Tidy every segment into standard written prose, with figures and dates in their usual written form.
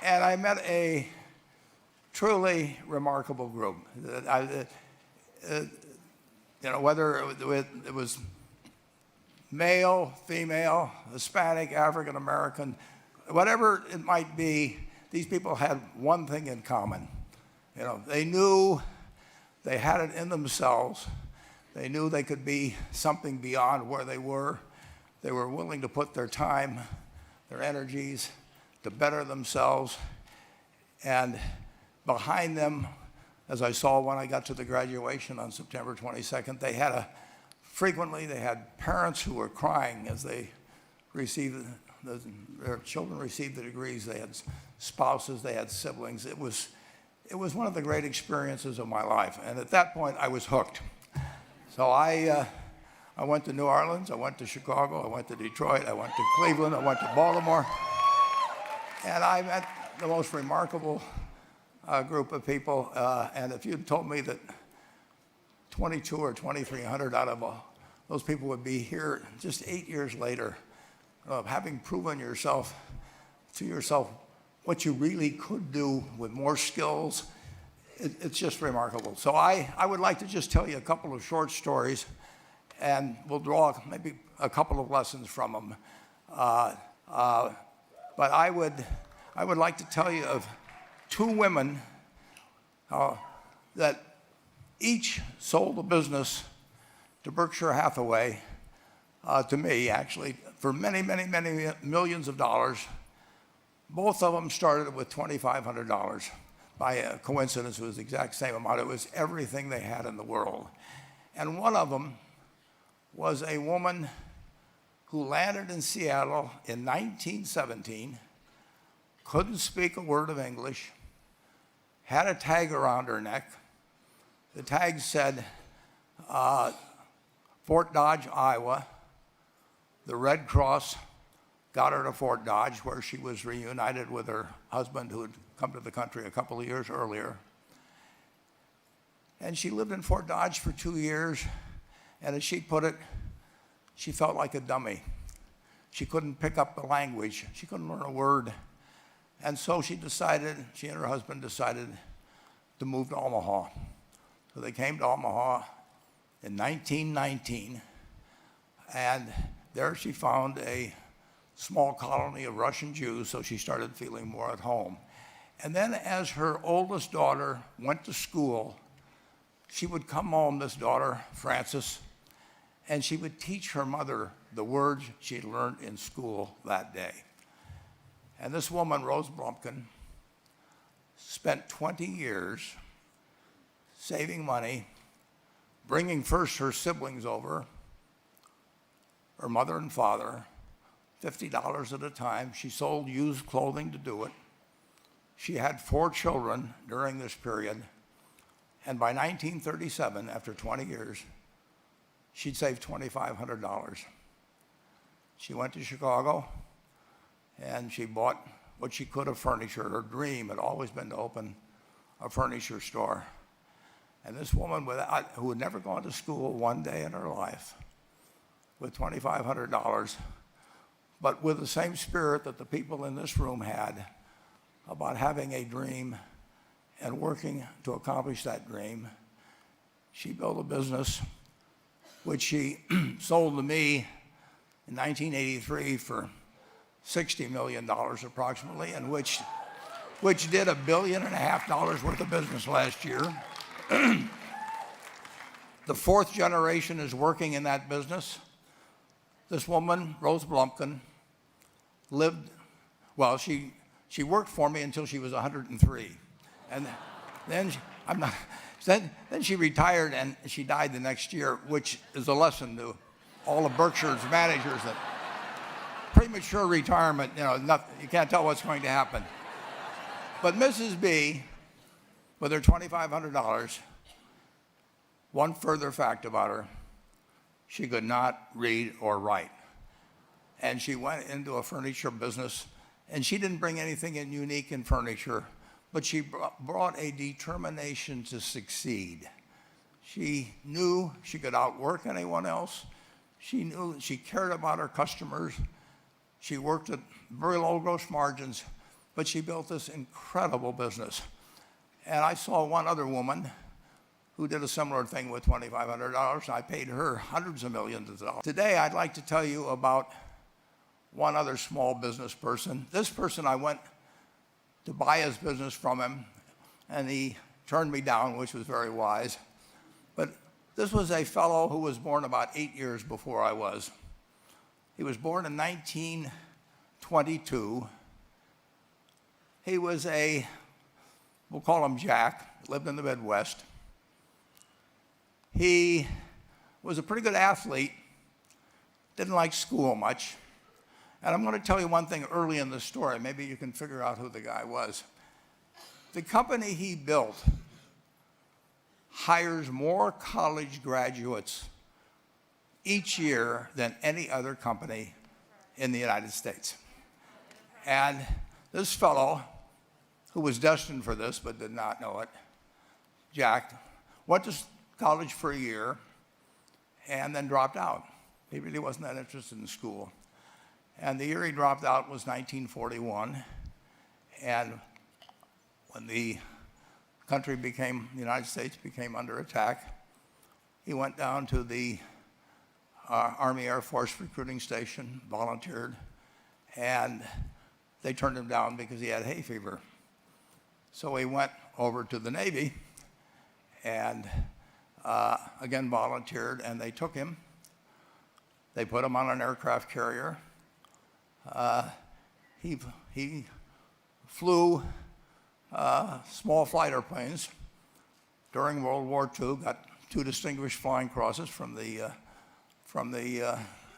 And I met a truly remarkable group. Whether it was male, female, Hispanic, African American, whatever it might be, these people had one thing in common. They knew they had it in themselves. They knew they could be something beyond where they were. They were willing to put their time, their energies to better themselves. And behind them, as I saw when I got to the graduation on September 22nd, frequently they had parents who were crying as they received, their children received the degrees. They had spouses, they had siblings. It was one of the great experiences of my life. And at that point, I was hooked. So I went to New Orleans, I went to Chicago, I went to Detroit, I went to Cleveland, I went to Baltimore. And I met the most remarkable group of people. And if you'd told me that 22 or 2,300 out of those people would be here just 8 years later, having proven to yourself what you really could do with more skills, it's just remarkable. So I would like to just tell you a couple of short stories, and we'll draw maybe a couple of lessons from them. But I would like to tell you of two women that each sold a business to Berkshire Hathaway, to me actually, for many, many, many millions of dollars. Both of them started with $2,500. By a coincidence, it was the exact same amount. It was everything they had in the world. And one of them was a woman who landed in Seattle in 1917, couldn't speak a word of English, had a tag around her neck. The tag said, Fort Dodge, Iowa. The Red Cross got her to Fort Dodge, where she was reunited with her husband, who had come to the country a couple of years earlier. And she lived in Fort Dodge for 2 years, and as she put it, she felt like a dummy. She couldn't pick up the language. She couldn't learn a word. And so she and her husband decided to move to Omaha. So they came to Omaha in 1919, and there she found a small colony of Russian Jews, so she started feeling more at home. And then as her oldest daughter went to school, she would come home, this daughter, Frances, and she would teach her mother the words she'd learned in school that day. And this woman, Rose Blumpkin, spent 20 years saving money, bringing first her siblings over, her mother and father, $50 at a time. She sold used clothing to do it. She had 4 children during this period. And by 1937, after 20 years, she'd saved $2,500. She went to Chicago, and she bought what she could of furniture. Her dream had always been to open a furniture store. And this woman, who had never gone to school one day in her life, with $2,500, but with the same spirit that the people in this room had about having a dream and working to accomplish that dream, she built a business which she sold to me in 1983 for $60 million approximately, and which did $1.5 billion worth of business last year. The 4th generation is working in that business. This woman, Rose Blumpkin, she worked for me until she was 103. And then she retired, and she died the next year, which is a lesson to all of Berkshire's managers that premature retirement, you can't tell what's going to happen. But Mrs. B, with her $2,500, one further fact about her, she could not read or write. And she went into a furniture business, and she didn't bring anything unique in furniture, but she brought a determination to succeed. She knew she could outwork anyone else. She knew she cared about her customers. She worked at very low gross margins, but she built this incredible business. And I saw one other woman who did a similar thing with $2,500. I paid her hundreds of millions of dollars. Today, I'd like to tell you about one other small business person. This person, I went to buy his business from him, and he turned me down, which was very wise. But this was a fellow who was born about 8 years before I was. He was born in 1922. He was we'll call him Jack, lived in the Midwest. He was a pretty good athlete, didn't like school much. And I'm going to tell you one thing early in the story. Maybe you can figure out who the guy was. The company he built hires more college graduates each year than any other company in the United States. And this fellow, who was destined for this but did not know it, Jack, went to college for a year and then dropped out. He really wasn't that interested in school. And the year he dropped out was 1941. And when the United States became under attack, he went down to the Army Air Force recruiting station, volunteered, and they turned him down because he had hay fever. So he went over to the Navy and again volunteered, and they took him. They put him on an aircraft carrier. He flew small fighter planes during World War II, got 2 distinguished flying crosses from the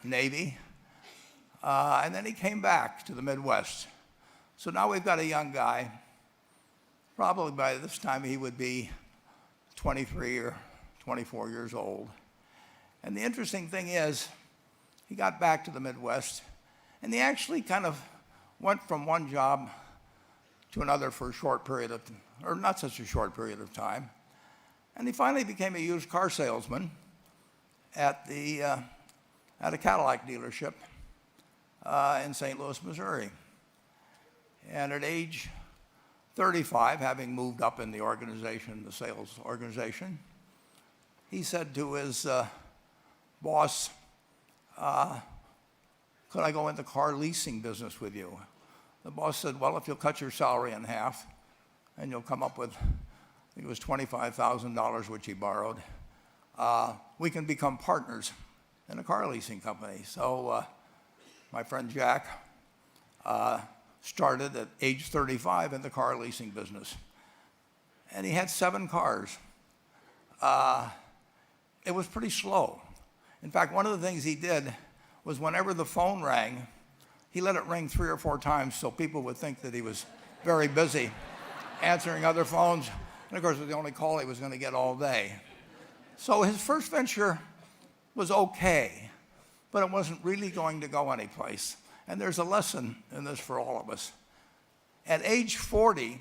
Navy, and then he came back to the Midwest. So now we've got a young guy. Probably by this time he would be 23 or 24 years old. And the interesting thing is, he got back to the Midwest, and he actually kind of went from one job to another for a short period of, or not such a short period of time. And he finally became a used car salesman at a Cadillac dealership in St. Louis, Missouri. And at age 35, having moved up in the organization, the sales organization, he said to his boss, could I go into car leasing business with you? The boss said, well, if you'll cut your salary in half and you'll come up with, I think it was $25,000, which he borrowed, we can become partners in a car leasing company. So my friend Jack started at age 35 in the car leasing business. And he had 7 cars. It was pretty slow. In fact, one of the things he did was whenever the phone rang, he let it ring 3 or 4 times so people would think that he was very busy answering other phones. And of course, it was the only call he was going to get all day. So his first venture was okay, but it wasn't really going to go anyplace. And there's a lesson in this for all of us. At age 40,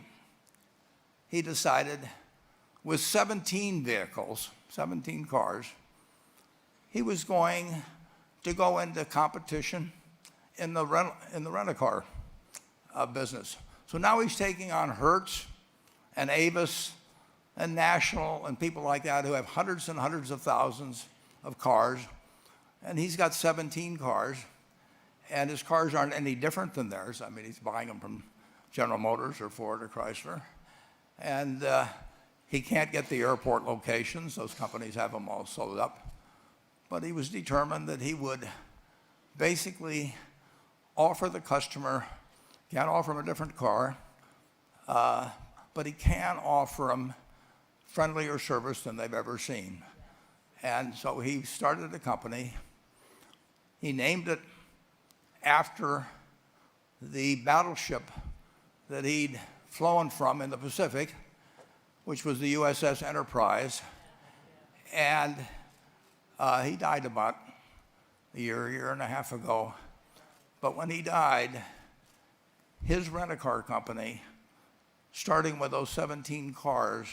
he decided with 17 vehicles, 17 cars, he was going to go into competition in the rent-a-car business. So now he's taking on Hertz and Avis and National and people like that who have hundreds and hundreds of thousands of cars. And he's got 17 cars. And his cars aren't any different than theirs. I mean, he's buying them from General Motors or Ford or Chrysler. And he can't get the airport locations. Those companies have them all sold up. But he was determined that he would basically offer the customer, can't offer him a different car, but he can offer them friendlier service than they've ever seen. And so he started a company. He named it after the battleship that he'd flown from in the Pacific, which was the USS Enterprise. And he died about a year and a half ago. But when he died, his rent-a-car company, starting with those 17 cars,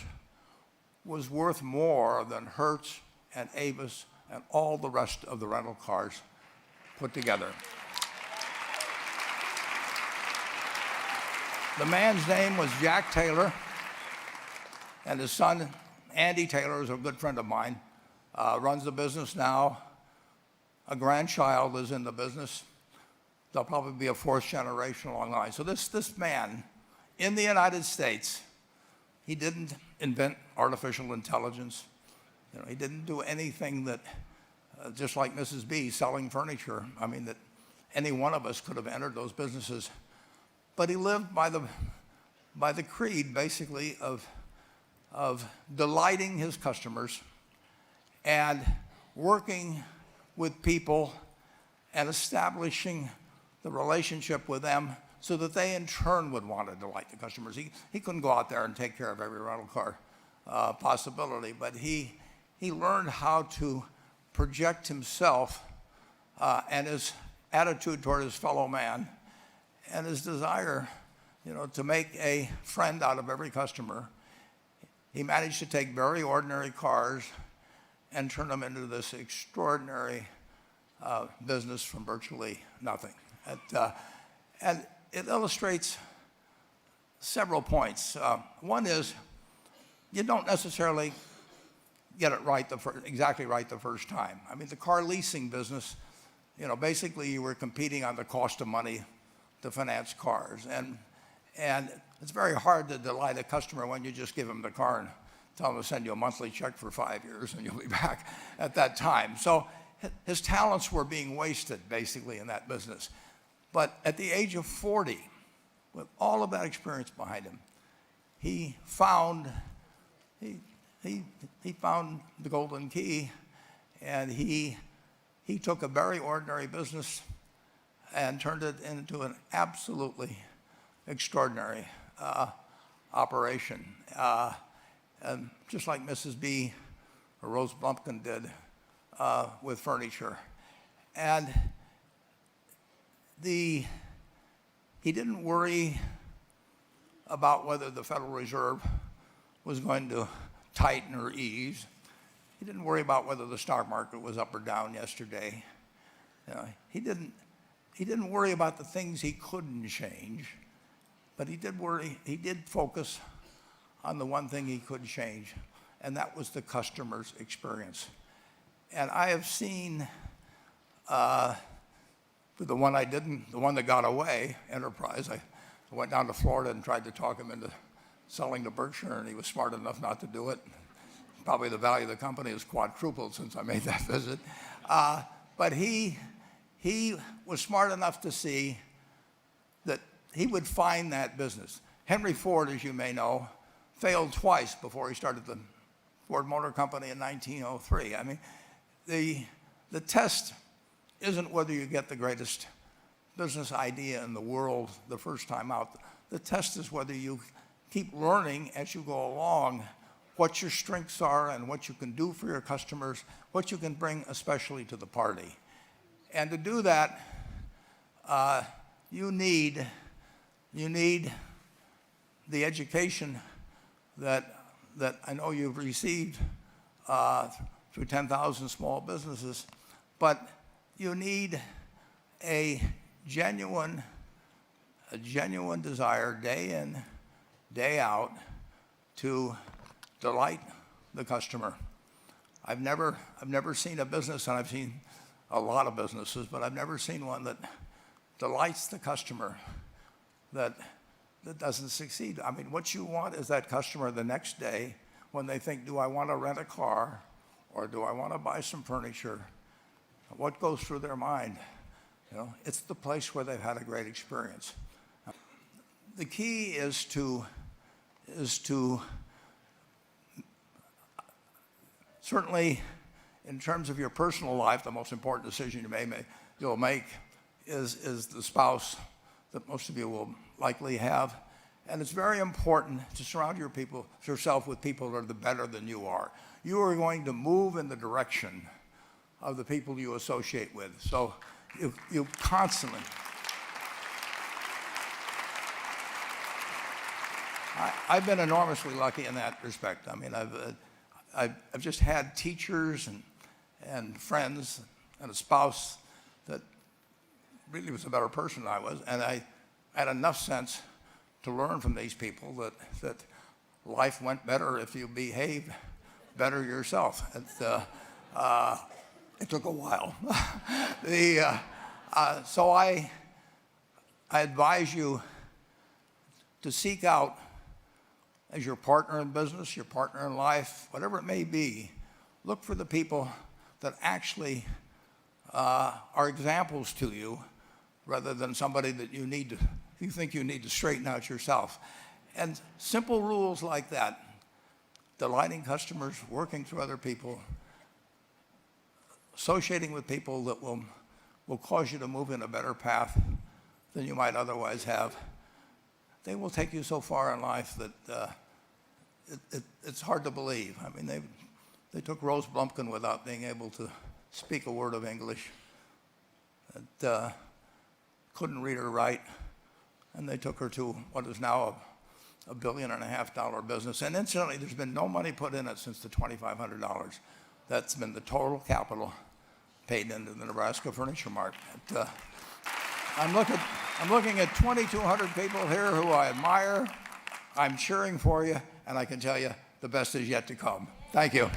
was worth more than Hertz and Avis and all the rest of the rental cars put together. The man's name was Jack Taylor, and his son, Andy Taylor, is a good friend of mine, runs the business now. A grandchild is in the business. There'll probably be a fourth generation along the line. So this man in the United States, he didn't invent artificial intelligence. He didn't do anything that, just like Mrs. B selling furniture, that any one of us could have entered those businesses. But he lived by the creed, basically, of delighting his customers and working with people and establishing the relationship with them so that they in turn would want to delight the customers. He couldn't go out there and take care of every rental car possibility, but he learned how to project himself and his attitude toward his fellow man and his desire, to make a friend out of every customer. He managed to take very ordinary cars and turn them into this extraordinary business from virtually nothing. And it illustrates several points. One is, you don't necessarily get it right exactly right the first time. The car leasing business, basically you were competing on the cost of money to finance cars. And it's very hard to delight a customer when you just give them the car and tell them to send you a monthly check for 5 years and you'll be back at that time. So his talents were being wasted basically in that business. But at the age of 40, with all of that experience behind him, he found the golden key, and he took a very ordinary business and turned it into an absolutely extraordinary operation. And just like Mrs. B or Rose Blumpkin did with furniture. And he didn't worry about whether the Federal Reserve was going to tighten or ease. He didn't worry about whether the stock market was up or down yesterday. He didn't worry about the things he couldn't change, but he did focus on the one thing he could change, and that was the customer's experience. And I have seen the one that got away, Enterprise. I went down to Florida and tried to talk him into selling to Berkshire, and he was smart enough not to do it. Probably the value of the company has quadrupled since I made that visit. But he was smart enough to see that he would find that business. Henry Ford, as you may know, failed twice before he started the Ford Motor Company in 1903. The test isn't whether you get the greatest business idea in the world the first time out. The test is whether you keep learning as you go along what your strengths are and what you can do for your customers, what you can bring especially to the party. And to do that, you need the education that I know you've received through 10,000 small businesses, but you need a genuine desire day in, day out to delight the customer. I've never seen a business, and I've seen a lot of businesses, but I've never seen one that delights the customer that doesn't succeed. What you want is that customer the next day when they think, do I want to rent a car or do I want to buy some furniture? What goes through their mind? It's the place where they've had a great experience. The key is to certainly, in terms of your personal life, the most important decision you'll make is the spouse that most of you will likely have. And it's very important to surround yourself with people that are better than you are. You are going to move in the direction of the people you associate with. So you constantly. I've been enormously lucky in that respect. I've just had teachers and friends and a spouse that really was a better person than I was, and I had enough sense to learn from these people that life went better if you behave better yourself. It took a while. So I advise you to seek out, as your partner in business, your partner in life, whatever it may be, look for the people that actually are examples to you, rather than somebody that you think you need to straighten out yourself. And simple rules like that, delighting customers, working through other people, associating with people that will cause you to move in a better path than you might otherwise have, they will take you so far in life that it's hard to believe. I mean, they took Rose Blumpkin without being able to speak a word of English, and couldn't read or write, and they took her to what is now a $1.5 billion business. And incidentally, there's been no money put in it since the $2,500. That's been the total capital paid into the Nebraska Furniture Mart. I'm looking at 2,200 people here who I admire. I'm cheering for you, and I can tell you the best is yet to come. Thank you.